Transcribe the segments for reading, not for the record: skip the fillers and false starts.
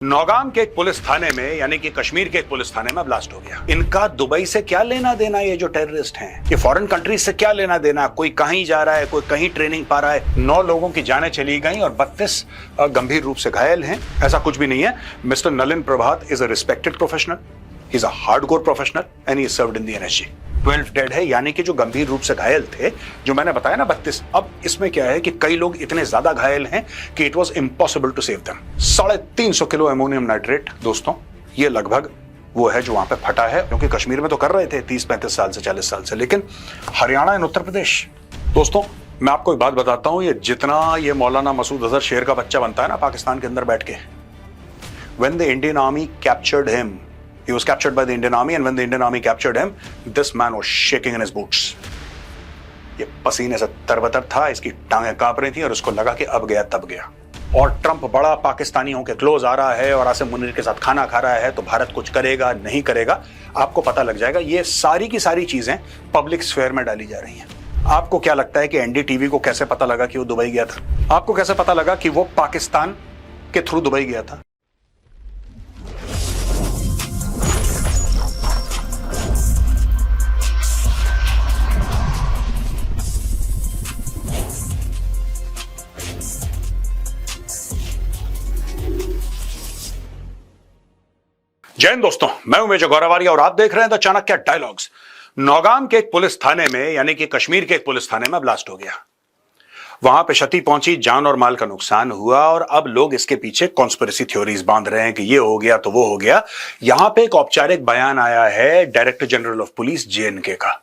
नौगाम के एक पुलिस थाने में यानी कि कश्मीर के एक पुलिस थाने में ब्लास्ट हो गया। इनका दुबई से क्या लेना देना, ये जो टेररिस्ट हैं, ये फॉरेन कंट्रीज से क्या लेना देना। कोई कहीं जा रहा है, कोई कहीं ट्रेनिंग पा रहा है। 9 लोगों की जानें चली गई और 32 गंभीर रूप से घायल हैं। ऐसा कुछ भी नहीं है। Mister Nalin Prabhat is a respected professional, he is a hardcore professional and he served in the NSG. 12 dead है, यानी कि जो गंभीर रूप से घायल थे, जो मैंने बताया ना 32। अब इसमें क्या है कि कई लोग इतने ज्यादा घायल हैं कि it was impossible to save them. 350 kilo ammonium nitrate दोस्तों, ये लगभग वो है जो वहां पे फटा है, क्योंकि कश्मीर में तो कर रहे थे 30-35 साल से 40 साल से, लेकिन हरियाणा एंड उत्तर प्रदेश। दोस्तों मैं आपको एक बात बताता हूं, ये जितना ये मौलाना मसूद अजहर शेर का बच्चा बनता है ना पाकिस्तान के अंदर बैठ के, when the Indian army captured him, he was captured by the Indian Army, and when the Indian Army captured him, this man was shaking in his boots. ये पसीने से तरबतर था, इसकी टांगें कांप रही थी और उसको लगा कि अब गया तब गया। और ट्रंप बड़ा पाकिस्तानियों के क्लोज आ रहा है और आसिम मुनीर के साथ खाना खा रहा है, तो भारत कुछ करेगा नहीं करेगा आपको पता लग जाएगा। ये सारी की सारी चीजें पब्लिक स्फेयर में डाली जा रही हैं। आपको क्या लगता है कि एनडीटीवी को कैसे पता लगा कि वो दुबई गया था? आपको कैसे पता लगा कि वो पाकिस्तान के थ्रू दुबई गया था? जय हिंद दोस्तों, मैं हूं मेजर गौरवारिया और आप देख रहे हैं द चाणक्य डायलॉग्स। नौगाम के एक पुलिस थाने में यानी कि कश्मीर के एक पुलिस थाने में ब्लास्ट हो गया। वहां पे क्षति पहुंची, जान और माल का नुकसान हुआ और अब लोग इसके पीछे कॉन्स्पिरेसी थ्योरीज बांध रहे हैं कि ये हो गया तो वो हो गया। यहां पे एक औपचारिक बयान आया है director general of police JNK का।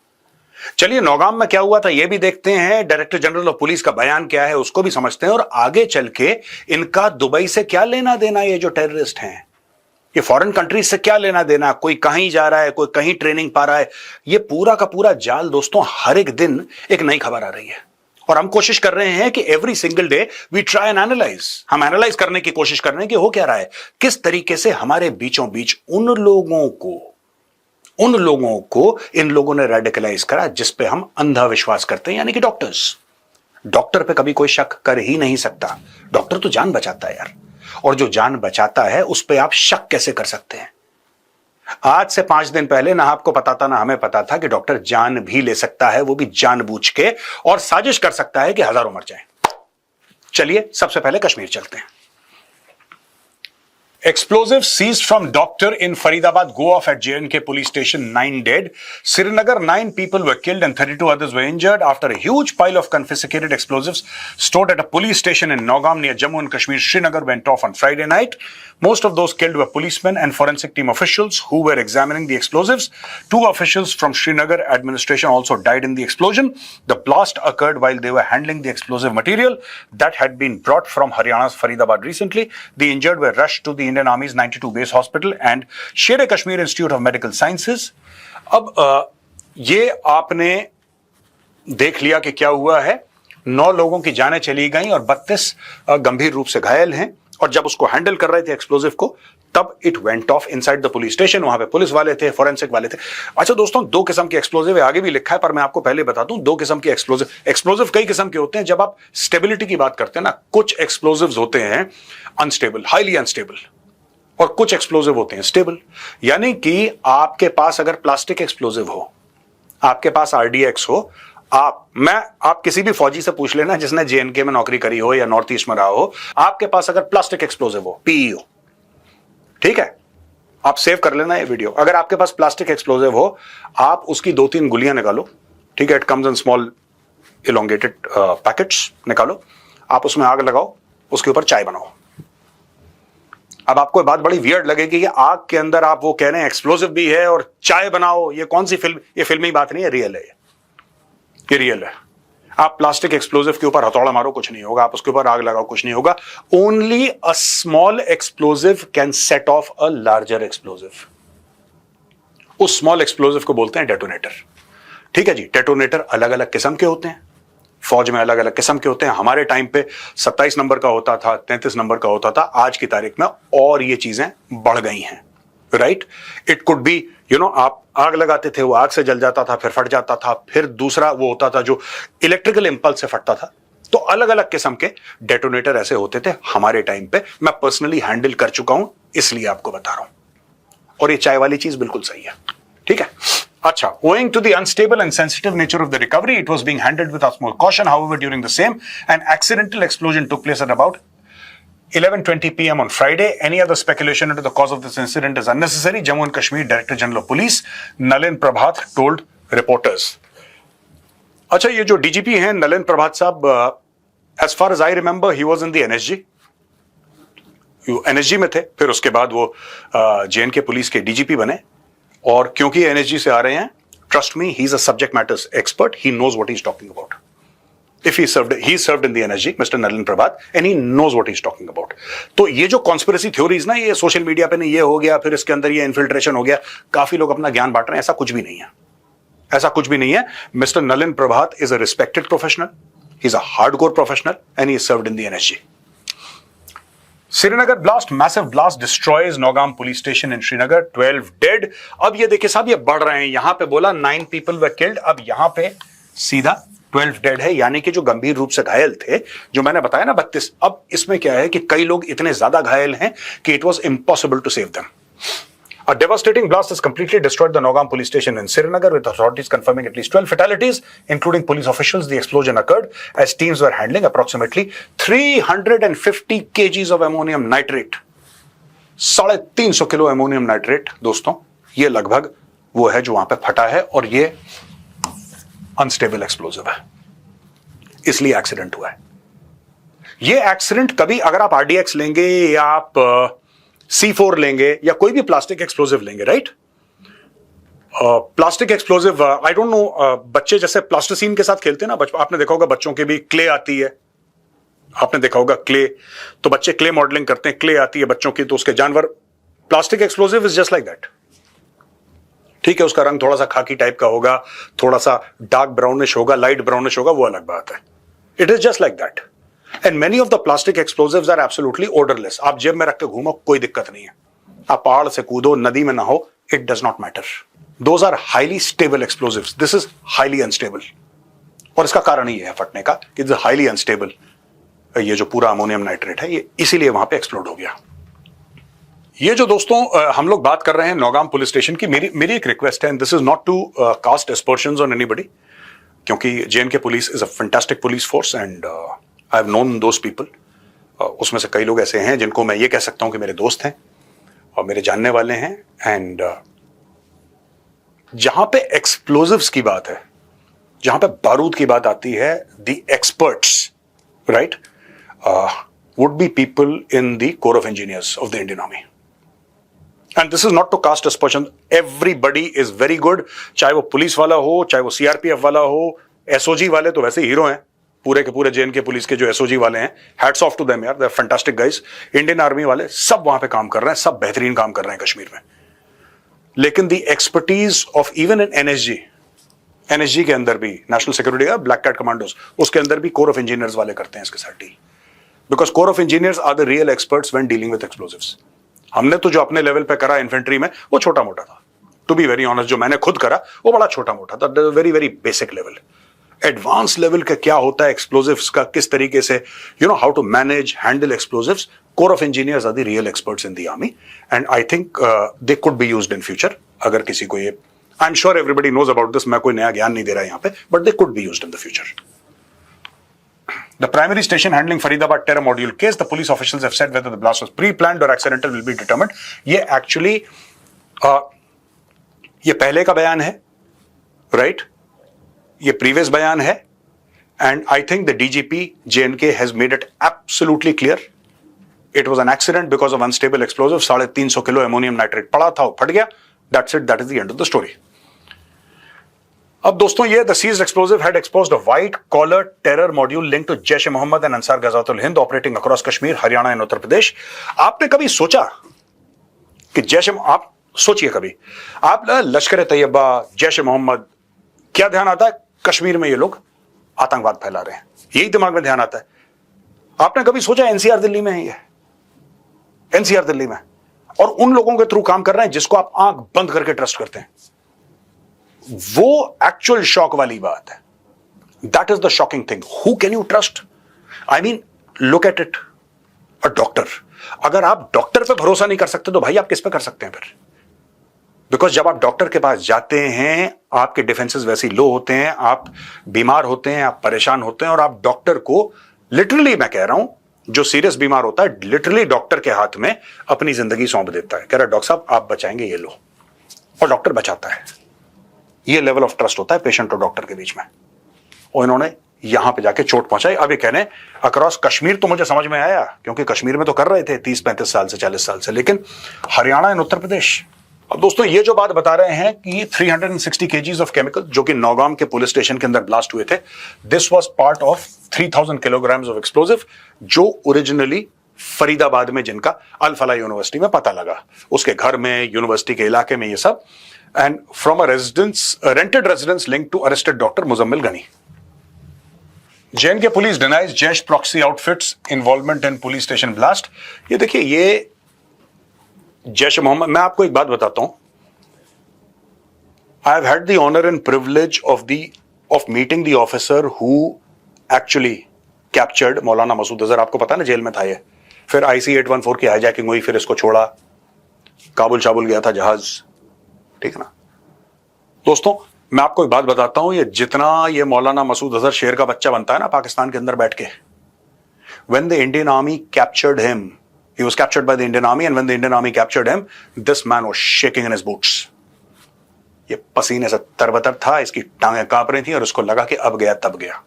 चलिए नौगाम में क्या हुआ था ये भी देखते हैं, डायरेक्टर जनरल ऑफ पुलिस का बयान क्या है उसको भी समझते हैं, और आगे चल के इनका दुबई से क्या लेना देना, ये जो टेररिस्ट हैं, ये फॉरेन कंट्रीज से क्या लेना देना। कोई कहीं जा रहा है, कोई कहीं ट्रेनिंग पा रहा है। ये पूरा का पूरा जाल दोस्तों, हर एक दिन एक नई खबर आ रही है और हम कोशिश कर रहे हैं कि every single day we try and analyze. हम एनालाइज करने की कोशिश कर रहे हैं कि हो क्या रहा है, किस तरीके से हमारे बीचों बीच उन लोगों को इन लोगों ने रेडिकलाइज करा जिस पे हम अंधा विश्वास करते हैं, यानी कि डॉक्टर्स। डॉक्टर पे कभी कोई शक कर ही नहीं सकता। डॉक्टर तो जान बचाता है यार, और जो जान बचाता है उस पे आप शक कैसे कर सकते हैं? आज से 5 दिन पहले ना आपको पता था ना हमें पता था कि डॉक्टर जान भी ले सकता है, वो भी जानबूझ के, और साजिश कर सकता है कि हजारों मर जाएं। चलिए सबसे पहले कश्मीर चलते हैं। Explosives seized from doctor in Faridabad go off at JNK police station, 9 dead. Srinagar, 9 people were killed and 32 others were injured after a huge pile of confiscated explosives stored at a police station in Nogam near Jammu and Kashmir, Srinagar went off on Friday night. Most of those killed were policemen and forensic team officials who were examining the explosives. 2 officials from Srinagar administration also died in the explosion. The blast occurred while they were handling the explosive material that had been brought from Haryana's Faridabad recently. The injured were rushed to the Indian Army's 92 base hospital and Sher-e-Kashmir Institute of Medical Sciences. अब ये आपने देख लिया कि क्या हुआ है। 9 लोगों की जानें चली गई और 32 गंभीर रूप से घायल हैं, और जब उसको हैंडल कर रहे थे एक्सप्लोजिव को, तब it went of inside the police station. वहां पे पुलिस वाले थे, फोरेंसिक वाले थे। अच्छा दोस्तों, 2 किस्म के एक्सप्लोजिव है, आगे भी लिखा है पर मैं आपको पहले बता दूं। 2 किस्म के एक्सप्लोजिव कई किस्म के होते हैं। जब आप स्टेबिलिटी की बात करते हैं ना, कुछ एक्सप्लोजिव होते हैं अनस्टेबल, हाईली अनस्टेबल, और कुछ एक्सप्लोजिव होते हैं स्टेबल। यानी कि आपके पास अगर प्लास्टिक एक्सप्लोजिव हो, आपके पास आरडीएक्स हो, आप किसी भी फौजी से पूछ लेना जिसने जेएनके में नौकरी करी हो या नॉर्थ ईस्ट में रहा हो, आपके पास अगर प्लास्टिक एक्सप्लोजिव हो, पीईओ, ठीक है, आप सेव कर लेना ये वीडियो। अगर आपके पास प्लास्टिक एक्सप्लोजिव हो, आप उसकी 2-3 गुलियां निकालो, ठीक है, it comes in small elongated packets, निकालो, आप उसमें आग लगाओ, उसके ऊपर चाय बनाओ। अब आपको बात बड़ी वियर्ड लगेगी कि आग के अंदर आप वो कह रहे हैं एक्सप्लोजिव भी है और चाय बनाओ, ये कौन सी फिल्म, ये फिल्मी बात नहीं है, रियल है, ये रियल है। आप प्लास्टिक एक्सप्लोजिव के ऊपर हथौड़ा मारो, कुछ नहीं होगा, आप उसके ऊपर आग लगाओ, कुछ नहीं होगा। Only a small explosive can set of a larger explosive. उस स्मॉल एक्सप्लोजिव को बोलते हैं डेटोनेटर, ठीक है जी। डेटोनेटर अलग अलग किस्म के होते हैं, फौज में अलग अलग किस्म के होते हैं। हमारे टाइम पे 27 नंबर का होता था, 33 नंबर का होता था, आज की तारीख में और ये चीजें बढ़ गई हैं, राइट। इट कुड बी आप आग लगाते थे, वो आग से जल जाता था, फिर फट जाता था, फिर दूसरा वो होता था जो इलेक्ट्रिकल इंपल्स से फटता था, तो अलग अलग किस्म के डेटोनेटर ऐसे होते थे हमारे टाइम पे, मैं पर्सनली हैंडल कर चुका हूं, इसलिए आपको बता रहा हूं। और ये चाय वाली चीज बिल्कुल सही है, ठीक है। अच्छा, owing to the unstable and sensitive nature of the recovery, it was being handled with utmost caution. However, during the same, an accidental explosion took place at about 11:20 p.m. on Friday. Any other speculation into the cause of this incident is unnecessary. Jammu and Kashmir Director General of Police Nalin Prabhat told reporters. अच्छा, ये जो DGP हैं नलिन प्रभात साहब, as far as I remember, he was in the NSG. NSG में थे, फिर उसके बाद वो JNK पुलिस के DGP बने, और क्योंकि NSG से आ रहे हैं, trust me, he's a subject matters expert. He knows what he's talking about. If he served in the NSG, Mr. Nalin Prabhat, and he knows what he's talking about. तो ये जो conspiracy theories ना, ये social media पे नहीं, ये हो गया, फिर इसके अंदर ये इन्फिल्ट्रेशन हो गया, काफी लोग अपना ज्ञान बांट रहे हैं, ऐसा कुछ भी नहीं है, ऐसा कुछ भी नहीं है। Mr. Nalin Prabhat is a respected professional. He's a hardcore professional, and he served in the NSG. Srinagar blast, massive blast destroys Nogam police station in Srinagar, 12 dead. अब ये देखिए साहब, ये बढ़ रहे हैं, यहां पे बोला 9 people were killed, अब यहां पे सीधा 12 dead है, यानी कि जो गंभीर रूप से घायल थे, जो मैंने बताया ना 32, अब इसमें क्या है कि कई लोग इतने ज्यादा घायल हैं कि it was impossible to save them. A devastating blast has completely destroyed the Nogam police station in Srinagar, with authorities confirming at least 12 fatalities, including police officials. The explosion occurred as teams were handling approximately 350 kgs of ammonium nitrate. 350 kilo ammonium nitrate दोस्तों, ये लगभग वो है जो वहां पे फटा है, और ये अनस्टेबल एक्सप्लोजिव है, इसलिए एक्सीडेंट हुआ है। ये एक्सीडेंट कभी, अगर आप RDX लेंगे या आप C4 लेंगे या कोई भी प्लास्टिक एक्सप्लोजिव लेंगे, right, plastic explosive, I don't know, बच्चे जैसे प्लास्टिसीन के साथ खेलते हैं ना, आपने देखा होगा बच्चों के भी क्ले आती है, आपने देखा होगा क्ले, तो बच्चे क्ले मॉडलिंग करते हैं, क्ले आती है बच्चों की, तो उसके जानवर, plastic explosive is just like that, ठीक है। उसका रंग थोड़ा सा खाकी टाइप का होगा, थोड़ा सा डार्क ब्राउनिश होगा, लाइट ब्राउनिश होगा, वो अलग बात है। It is just like that, and many of the plastic explosives are absolutely odourless. आप जेब में रख के घूमो, कोई दिक्कत नहीं है, आप पहाड़ से कूदो, नदी में नहाओ, it does not matter. Those are highly stable explosives, this is highly unstable, और इसका कारण ही है फटने का कि इट्स हाईली अनस्टेबल। ये जो पूरा अमोनियम नाइट्रेट है, ये इसीलिए वहां पे एक्सप्लोड हो गया। ये जो दोस्तों हम लोग बात कर रहे हैं नौगाम पुलिस स्टेशन की, मेरी एक रिक्वेस्ट है, and this is not to cast aspersions on anybody, क्योंकि JNK police is a fantastic police force, and I have known those people. उसमें से कई लोग ऐसे हैं जिनको मैं ये कह सकता हूं कि मेरे दोस्त हैं और मेरे जानने वाले हैं, एंड जहां पे एक्सप्लोजिव्स की बात है, जहां पे बारूद की बात आती है, the experts, right, would be people in the corps of engineers of the Indian army. And this is not to cast aspersion, everybody is very good, चाहे वो पुलिस वाला हो, चाहे वो CRPF वाला हो, SOG वाले तो वैसे हीरो हैं, पूरे के पूरे JNK पुलिस के जो SOG वाले हैं, हैट्स ऑफ टू देम यार, they are fantastic guys. Indian army वाले सब वहां पे काम कर रहे हैं, सब बेहतरीन काम कर रहे हैं कश्मीर में, लेकिन the expertise of even in NSG के अंदर भी, नेशनल सिक्योरिटी का ब्लैक कैट कमांडोज, उसके अंदर भी कोर ऑफ इंजीनियर्स वाले करते हैं इसके साथ deal, because corps of engineers are the real experts when dealing with explosives. हमने तो जो अपने लेवल पे करा इन्फेंट्री में, वो छोटा मोटा था, टू बी वेरी ऑनेस्ट, जो मैंने खुद करा वो बड़ा छोटा मोटा था, very very basic level. Advance level का क्या होता है एक्सप्लोजिव्स का, किस तरीके से, you know, how to manage, handle explosives, corps of engineers are the real experts in the army, and I think they could be used in future. अगर किसी को ये, I am sure everybody knows about this, मैं कोई नया ज्ञान नहीं दे रहा यहां पे, but they could be used in the future. The primary station handling Faridabad terror module case, the police officials have said whether the blast was pre-planned or accidental will be determined. ये actually ये पहले का बयान है, right? ये previous बयान है, and I think the DGP JNK has made it absolutely clear. It was an accident because of unstable explosive. 350 kilo ammonium nitrate पड़ा था, वो फट गया. That's it. That is the end of the story. अब दोस्तों ये the seized explosive had exposed a white collar terror module linked to Jaish-e-Mohammed and Ansar Ghazwatul Hind operating across Kashmir, Haryana and Uttar Pradesh. आपने कभी सोचा कि आप सोचिए कभी, आप लश्कर-ए-तैयबा, जैश-ए-मोहम्मद, क्या ध्यान आता है? कश्मीर में ये लोग आतंकवाद फैला रहे हैं, यही दिमाग में ध्यान आता है। आपने कभी सोचा NCR दिल्ली में है, ये NCR दिल्ली में, और उन लोगों के थ्रू काम कर रहे हैं जिसको आप आंख बंद करके ट्रस्ट करते हैं। वो एक्चुअल शॉक वाली बात है। That is the shocking thing. Who can you trust? I mean look at it, a doctor. अगर आप डॉक्टर पे भरोसा नहीं कर सकते तो भाई आप किस पे कर सकते हैं फिर? बिकॉज जब आप डॉक्टर के पास जाते हैं आपके डिफेंसेस वैसे लो होते हैं, आप बीमार होते हैं, आप परेशान होते हैं, और आप डॉक्टर को लिटरली, मैं कह रहा हूं, जो सीरियस बीमार होता है लिटरली डॉक्टर के हाथ में अपनी जिंदगी सौंप देता है, कह रहा है डॉक्टर साहब आप बचाएंगे, ये लो, और डॉक्टर बचाता है। ये लेवल ऑफ ट्रस्ट होता है पेशेंट और डॉक्टर के बीच में। और इन्होंने यहां पे जाके चोट पहुंचाई। अब ये कहने अक्रॉस कश्मीर तो मुझे समझ में आया, क्योंकि कश्मीर में तो कर रहे थे 30-35 साल से, 40 साल से, लेकिन हरियाणा एंड उत्तर प्रदेश। अब दोस्तों ये जो बात बता रहे हैं कि 360 kgs ऑफ केमिकल जो कि नौगाम के पुलिस स्टेशन के अंदर ब्लास्ट हुए थे, this was part of 3000 kilograms of explosive, जो ओरिजिनली फरीदाबाद में, जिनका अल फला यूनिवर्सिटी में पता लगा, उसके घर में, यूनिवर्सिटी के इलाके में, ये सब, and from a residence, rented residence link to arrested doctor Muzammil Ghani. J and K police denies Jaish proxy outfits involvement in police station blast. ये देखिए, ये जैश मोहम्मद, मैं आपको एक बात बताता हूं, I have had the honour and privilege of meeting the officer who actually captured Maulana Masood Azhar. आपको पता है ना, जेल में था ये, फिर IC-814 की हाईजैकिंग हुई, फिर इसको छोड़ा, काबुल शाबुल गया था जहाज, ठीक है ना दोस्तों। मैं आपको एक बात बताता हूं, ये जितना ये मौलाना मसूद अजहर शेर का बच्चा बनता है ना पाकिस्तान के अंदर बैठ के, when the Indian army captured him, he was captured by the Indian army, and when the Indian army captured him, this man was shaking in his boots. ये पसीने से तरबतर था, इसकी टांगें कांप रही थी, और उसको लगा कि अब गया तब गया।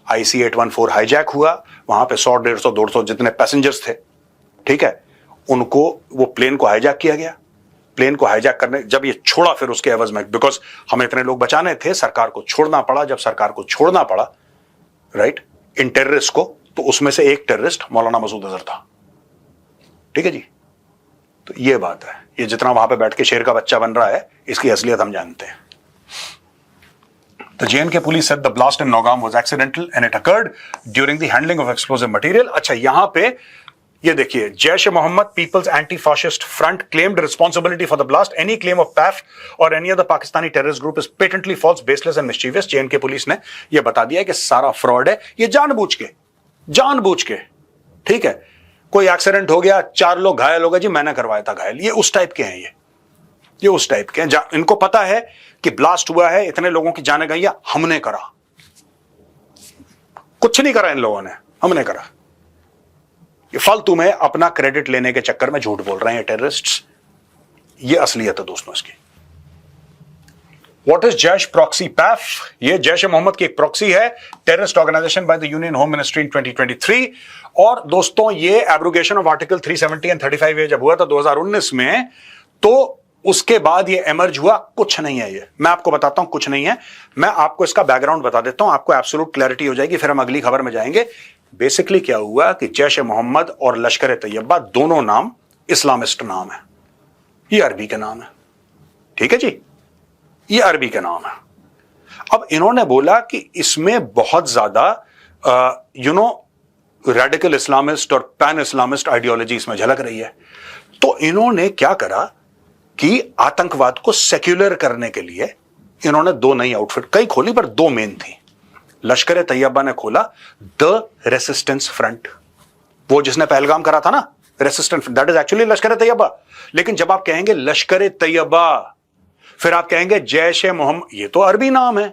IC-814 हाईजैक हुआ, वहां पे 100, 150, 200 जितने पैसेंजर्स थे, ठीक है, उनको, वो प्लेन को हाईजैक किया गया। प्लेन को हाईजैक करने जब ये छोड़ा, फिर उसके एवज में, बिकॉज हमें इतने लोग बचाने थे, सरकार को छोड़ना पड़ा। जब सरकार को छोड़ना पड़ा, राइट, इन टेररिस्ट को, तो उसमें से एक टेररिस्ट मौलाना मसूद अजहर था, ठीक है जी। तो ये बात है, ये जितना वहां पे बैठ के शेर का बच्चा बन रहा है, इसकी असलियत हम जानते हैं। The JNK police said the blast in Nogam was accidental and it occurred during the handling of explosive material. अच्छा, यहां पे ये देखिए, Jaish e Mohammed people's anti fascist front claimed responsibility for the blast. Any claim of PAF or any other Pakistani terrorist group is patently false, baseless and mischievous. JNK police ने ये बता दिया कि सारा फ्रॉड है, ये जानबूझ के, ठीक है। कोई एक्सीडेंट हो गया, 4 लोग घायल हो गए, जी मैंने करवाया था घायल, ये उस टाइप के हैं, ये उस टाइप के हैं। इनको पता है कि ब्लास्ट हुआ है, इतने लोगों की जाने गई है, हमने करा, कुछ नहीं करा इन लोगों ने, हमने करा। ये फालतू में अपना क्रेडिट लेने के चक्कर में झूठ बोल रहे हैं टेररिस्ट्स। ये असलियत है दोस्तों इसकी। What is Jaish proxy PAFF? ये जैश ए मोहम्मद की एक प्रॉक्सी है, terrorist organisation by the union home ministry in 2023। और दोस्तों ये abrogation of article 370 and 35A जब हुआ था 2019 में, तो उसके बाद ये एमर्ज हुआ। कुछ नहीं है, ये मैं आपको बताता हूं, कुछ नहीं है। मैं आपको इसका बैकग्राउंड बता देता हूं, आपको एब्सोल्यूट क्लैरिटी हो जाएगी, फिर हम अगली खबर में जाएंगे। बेसिकली क्या हुआ कि जैश ए मोहम्मद और लश्कर ए तैयबा दोनों नाम इस्लामिस्ट नाम है, ये अरबी के नाम है, ठीक है जी, ये अरबी के नाम है। अब इन्होंने बोला कि इसमें बहुत ज्यादा रेडिकल इस्लामिस्ट और पैन इस्लामिस्ट आइडियोलॉजी इसमें झलक रही है। तो इन्होंने क्या करा कि आतंकवाद को सेक्युलर करने के लिए इन्होंने 2 नई आउटफिट कई खोली, पर 2 मेन थी। लश्कर ए तैयबा ने खोला द रेसिस्टेंस फ्रंट, वो जिसने पहलगाम करा था ना, रेसिस्टेंस, दैट इज एक्चुअली लश्कर ए तैयबा। लेकिन जब आप कहेंगे लश्कर ए तैयबा, फिर आप कहेंगे जैश ए मोहम्मद, ये तो अरबी नाम है,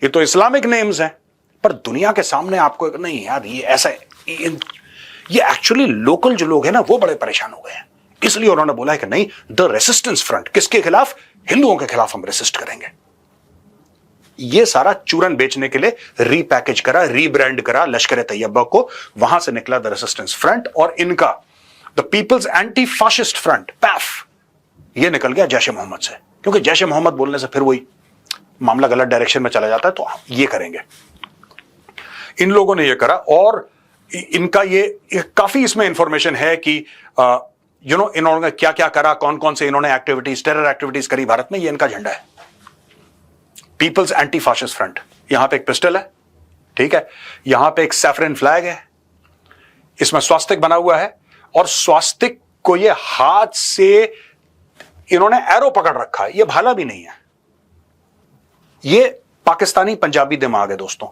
ये तो इस्लामिक नेम्स हैं, पर दुनिया के सामने आपको नहीं यार, ये ऐसा है, ये एक्चुअली लोकल जो लोग हैं ना, वो बड़े परेशान हो गए हैं। इसलिए उन्होंने बोला है कि नहीं, द रेसिस्टेंस फ्रंट, किसके खिलाफ? हिंदुओं के खिलाफ हम रेसिस्ट करेंगे। ये सारा चूरन बेचने के लिए रीपैकेज करा, रीब्रांड करा लश्कर ए तैयबा को, वहां से निकला द रेसिस्टेंस फ्रंट, और इनका the peoples anti fascist front PAFF, ये निकल गया जैश ए मोहम्मद से, क्योंकि जैश ए मोहम्मद बोलने से फिर वही मामला गलत डायरेक्शन में चला जाता है। तो ये करेंगे, इन लोगों ने ये करा। और इनका ये काफी इसमें इंफॉर्मेशन है कि इन्होंने क्या क्या करा, कौन कौन से इन्होंने एक्टिविटीज, टेरर एक्टिविटीज करी भारत में, ये इनका झंडा है, पीपल्स एंटी फाशिस्ट फ्रंट। यहां पे एक पिस्टल है, ठीक है, यहां पे एक सैफरन फ्लैग है, इसमें स्वास्तिक बना हुआ है, और स्वास्तिक को ये हाथ से इन्होंने एरो पकड़ रखा है, ये भाला भी नहीं है, ये पाकिस्तानी पंजाबी दिमाग है दोस्तों।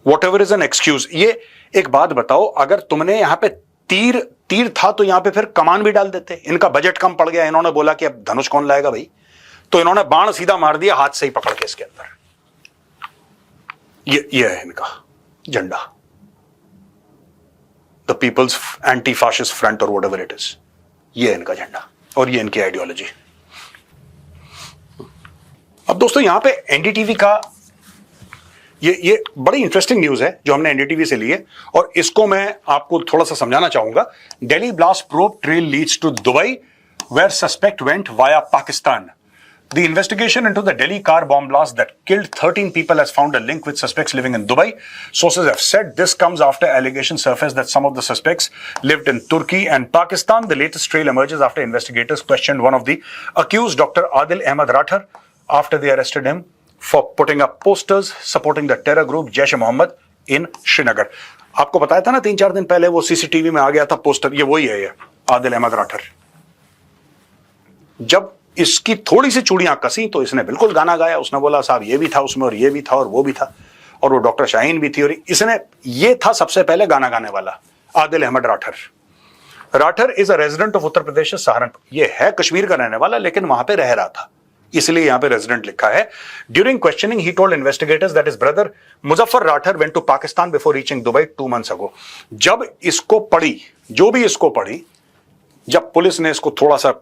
Whatever is an excuse. ये एक बात बताओ, अगर तुमने यहां पे तीर था तो यहां पे फिर कमान भी डाल देते। इनका बजट कम पड़ गया, इन्होंने बोला कि अब धनुष कौन लाएगा भाई, तो इन्होंने बाण सीधा मार दिया हाथ से ही पकड़ के इसके अंदर। ये है इनका झंडा, the peoples anti fascist front और व्हाटएवर इट इज। ये है इनका झंडा और ये इनकी आइडियोलॉजी। अब दोस्तों यहां पे एनडीटीवी का ये बड़ी इंटरेस्टिंग न्यूज है जो हमने एनडीटीवी से ली है, और इसको मैं आपको थोड़ा सा समझाना चाहूंगा। Delhi blast probe trail leads to Dubai where suspect went via Pakistan. The investigation into the Delhi car bomb blast that killed 13 people has found a link with suspects living in Dubai. Sources have said this comes after allegations surfaced that some of the suspects lived in Turkey and Pakistan. The latest trail emerges after investigators questioned one of the accused, Dr. Adil Ahmed Rathar, after they arrested him for putting up posters supporting the terror group Jaish-e-Mohammed in Srinagar. आपको बताया था ना 3-4 दिन पहले वो CCTV में आ गया था पोस्टर, ये वही है, ये आदिल अहमद राठर। जब इसकी थोड़ी सी चूड़ियां कसी तो इसने बिल्कुल गाना गाया, उसने बोला साहब ये भी था उसमें और ये भी था और वो भी था, और वो डॉक्टर शाहीन भी थी, और इसने ये था सबसे पहले गाना गाने वाला Adil Ahmad Rather. Rather is a resident of Uttar Pradesh Saharanpur. ये है कश्मीर का रहने वाला लेकिन वहां पे रह रहा था, इसलिए यहां पे रेजिडेंट लिखा है। During questioning he told investigators that his brother Muzaffar Rather went to Pakistan before reaching Dubai 2 months ago। जब इसको पड़ी, जो भी इसको पड़ी, जब पुलिस ने इसको थोड़ा सा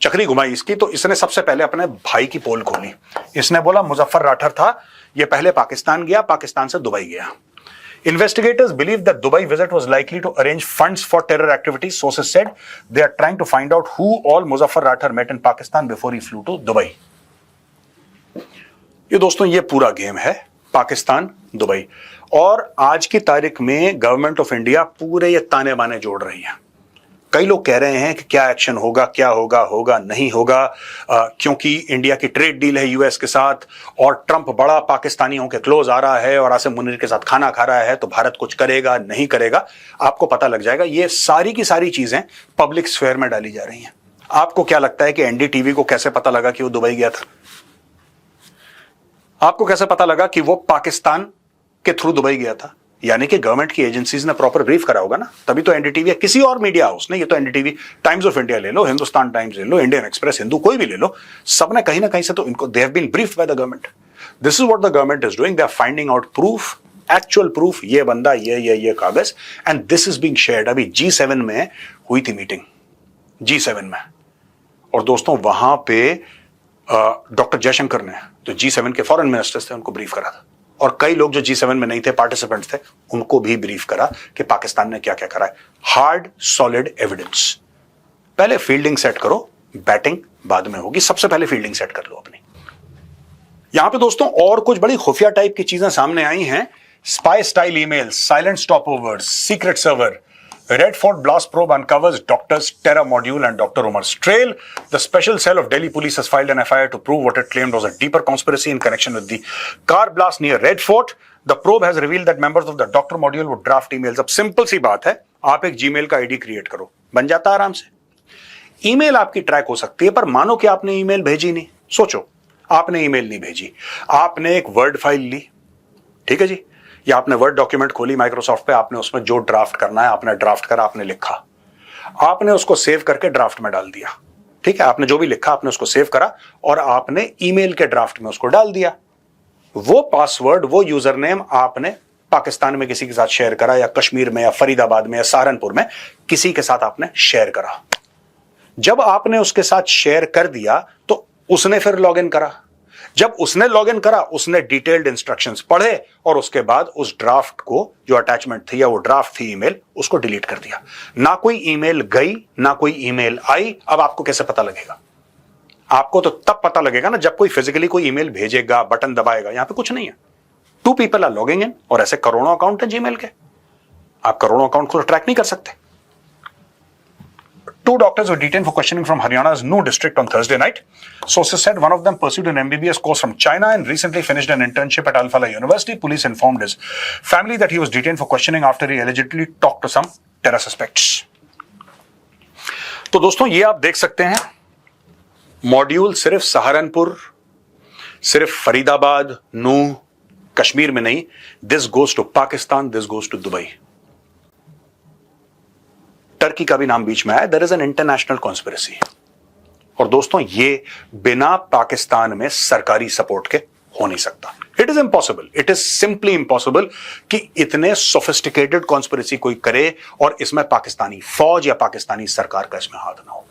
चक्री घुमाई इसकी, तो इसने सबसे पहले अपने भाई की पोल खोली। इसने बोला मुजफ्फर राठर था, ये पहले पाकिस्तान गया, पाकिस्तान से दुबई गया। Investigators believe that Dubai visit was likely to arrange funds for terror activities. Sources said they are trying to find out who all Muzaffar Rathar met in Pakistan before he flew to Dubai. ये दोस्तों ये पूरा game है Pakistan Dubai, और आज की तारीख में गवर्नमेंट ऑफ इंडिया पूरे ये ताने बाने जोड़ रही है। कई लोग कह रहे हैं कि क्या एक्शन होगा, क्या होगा, होगा नहीं होगा, क्योंकि इंडिया की ट्रेड डील है यूएस के साथ और ट्रंप बड़ा पाकिस्तानियों के क्लोज आ रहा है और आसिम मुनीर के साथ खाना खा रहा है, तो भारत कुछ करेगा नहीं करेगा। आपको पता लग जाएगा, ये सारी की सारी चीजें पब्लिक स्फेयर में डाली जा रही हैं। आपको क्या लगता है कि एनडीटीवी को कैसे पता लगा कि वो दुबई गया था? आपको कैसे पता लगा कि वो पाकिस्तान के थ्रू दुबई गया था? यानी कि गवर्नमेंट की एजेंसीज ने प्रॉपर ब्रीफ करा होगा ना, तभी तो एनडीटीवी या किसी और मीडिया हाउस ने, ये तो एनडीटीवी, टाइम्स ऑफ इंडिया ले लो, हिंदुस्तान टाइम्स ले लो, इंडियन एक्सप्रेस, हिंदू, कोई भी ले लो, सबने कहीं ना कहीं से तो इनको, they have been briefed by the government. This is what the government is doing, they are finding out proof, actual proof, ये बंदा, ये कागज, and this is being shared. अभी G7 में हुई थी मीटिंग, G7 में, और दोस्तों वहां पे डॉक्टर जयशंकर ने, जो G7 के फॉरेन मिनिस्टर्स थे, उनको ब्रीफ करा था, और कई लोग जो G7 में नहीं थे, पार्टिसिपेंट्स थे, उनको भी ब्रीफ करा कि पाकिस्तान ने क्या क्या करा है। Hard solid evidence. पहले फील्डिंग सेट करो, बैटिंग बाद में होगी, सबसे पहले फील्डिंग सेट कर लो अपनी। यहां पे दोस्तों और कुछ बड़ी खुफिया टाइप की चीजें सामने आई हैं। Spy style email, silent stopovers, secret server, Red Fort blast probe uncovers doctor's terror module and Dr. Umar's trail. The special cell of Delhi police has filed an FIR to prove what it claimed was a deeper conspiracy in connection with the car blast near Red Fort. The probe has revealed that members of the doctor module would draft emails. अब simple सी बात है, आप एक Gmail का ID create करो, बन जाता आराम से। ईमेल आपकी ट्रैक हो सकती है, पर मानो कि आपने ईमेल भेजी नहीं। सोचो, आपने ईमेल नहीं भेजी, आपने एक वर्ड फाइल ली, ठीक है जी, या आपने वर्ड डॉक्यूमेंट खोली माइक्रोसॉफ्ट पे, आपने उसमें जो ड्राफ्ट करना है आपने ड्राफ्ट करा, आपने लिखा, आपने उसको सेव करके ड्राफ्ट में डाल दिया, ठीक है, आपने जो भी लिखा आपने उसको सेव करा और आपने ईमेल के ड्राफ्ट में उसको डाल दिया। वो पासवर्ड, वो यूजर नेम आपने पाकिस्तान में किसी के साथ शेयर करा, या कश्मीर में या फरीदाबाद में या सहारनपुर में किसी के साथ आपने शेयर करा। जब आपने उसके साथ शेयर कर दिया तो उसने फिर लॉग इन करा। जब उसने लॉगिन करा, उसने डिटेल्ड इंस्ट्रक्शंस पढ़े और उसके बाद उस ड्राफ्ट को, जो अटैचमेंट थी या वो ड्राफ्ट थी ईमेल, उसको डिलीट कर दिया। ना कोई ईमेल गई, ना कोई ईमेल आई। अब आपको कैसे पता लगेगा? आपको तो तब पता लगेगा ना जब कोई फिजिकली कोई ईमेल भेजेगा, बटन दबाएगा। यहां पे कुछ नहीं है, 2 people आर लॉगिंग इन, और ऐसे करोड़ों अकाउंट है जीमेल के, आप करोड़ों अकाउंट को ट्रैक नहीं कर सकते। 2 doctors were detained for questioning from Haryana's Nuh district on Thursday night. Sources said one of them pursued an MBBS course from China and recently finished an internship at Al Falah University. Police informed his family that he was detained for questioning after he allegedly talked to some terror suspects. तो दोस्तों ये आप देख सकते हैं, module सिर्फ सहारनपुर, सिर्फ फरीदाबाद, नूह, कश्मीर में नहीं, this goes to Pakistan, this goes to Dubai. Turkey का भी नाम बीच में आया। There is an international conspiracy. और दोस्तों, ये बिना पाकिस्तान में सरकारी सपोर्ट के हो नहीं सकता। It is impossible, it is simply impossible कि इतने सोफिस्टिकेटेड कॉन्स्पिरेसी कोई करे और इसमें पाकिस्तानी फौज या पाकिस्तानी सरकार का इसमें हाथ ना हो।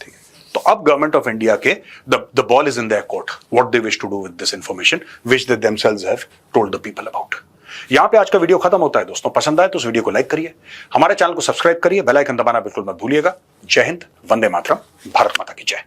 ठीक है, तो अब गवर्नमेंट ऑफ इंडिया के the ball is in their court, what they wish to do with this information which they themselves have told the people about. यहां पे आज का वीडियो खत्म होता है दोस्तों। पसंद आए तो उस वीडियो को लाइक करिए, हमारे चैनल को सब्सक्राइब करिए, बेल आइकन दबाना बिल्कुल मत भूलिएगा। जय हिंद, वंदे मातरम, भारत माता की जय।